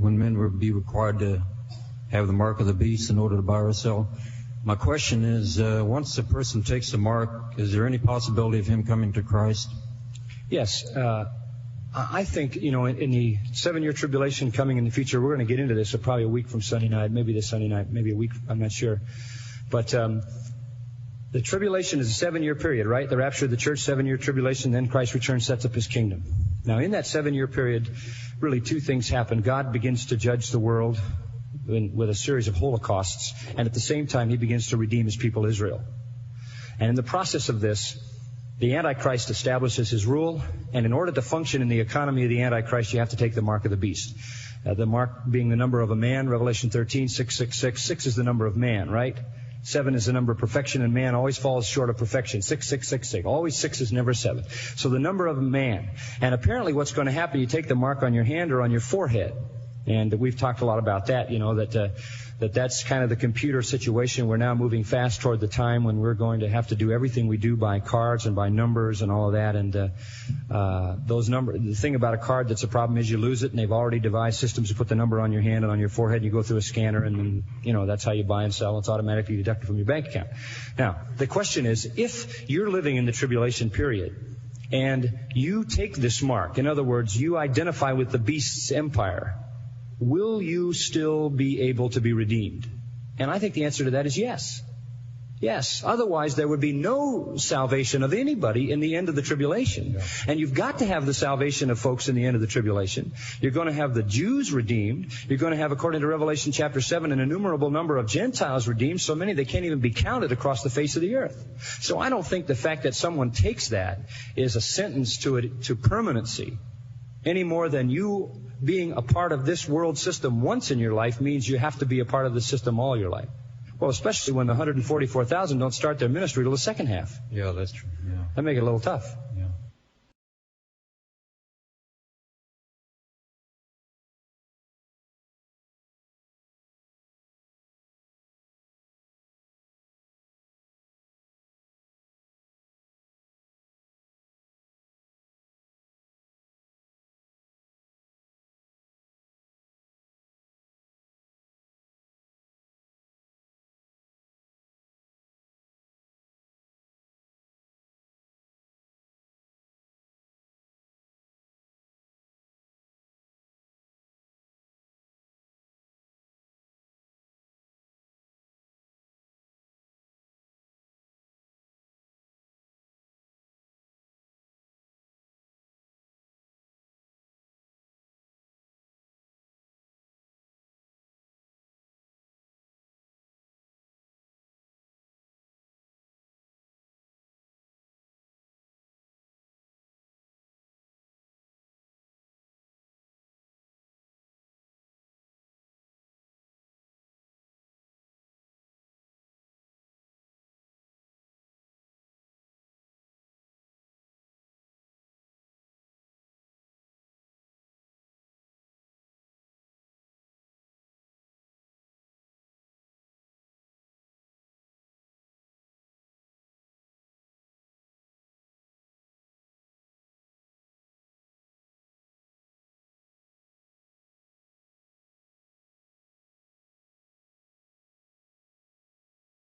when men would be required to have the mark of the beast in order to buy or sell. My question is, once a person takes the mark, is there any possibility of him coming to Christ? Yes. I think, in the 7-year tribulation coming in the future, we're going to get into this probably a week from Sunday night, maybe this Sunday night, maybe a week, I'm not sure. But the tribulation is a 7-year period, right? The rapture of the church, 7-year tribulation, then Christ returns, sets up his kingdom. Now, in that 7-year period, really 2 things happen. God begins to judge the world with a series of holocausts, and at the same time, he begins to redeem his people Israel. And in the process of this, the Antichrist establishes his rule, and in order to function in the economy of the Antichrist, you have to take the mark of the beast. The mark being the number of a man, Revelation 13, 666. 6 is the number of man, right? 7 is the number of perfection, and man always falls short of perfection. 6. Always 6 is never 7. So the number of a man. And apparently what's going to happen, you take the mark on your hand or on your forehead. And we've talked a lot about that, that's kind of the computer situation. We're now moving fast toward the time when we're going to have to do everything we do by cards and by numbers and all of that. And those numbers, the thing about a card that's a problem is you lose it, and they've already devised systems to put the number on your hand and on your forehead, and you go through a scanner, and that's how you buy and sell. It's automatically deducted from your bank account. Now, the question is, if you're living in the tribulation period and you take this mark, in other words, you identify with the beast's empire, will you still be able to be redeemed? And I think the answer to that is yes. Yes. Otherwise, there would be no salvation of anybody in the end of the tribulation. Yeah. And you've got to have the salvation of folks in the end of the tribulation. You're going to have the Jews redeemed. You're going to have, according to Revelation chapter 7, an innumerable number of Gentiles redeemed, so many they can't even be counted across the face of the earth. So I don't think the fact that someone takes that is a sentence to permanency, any more than you being a part of this world system once in your life means you have to be a part of the system all your life. Well, especially when the 144,000 don't start their ministry till the second half. Yeah, that's true. Yeah. That makes it a little tough.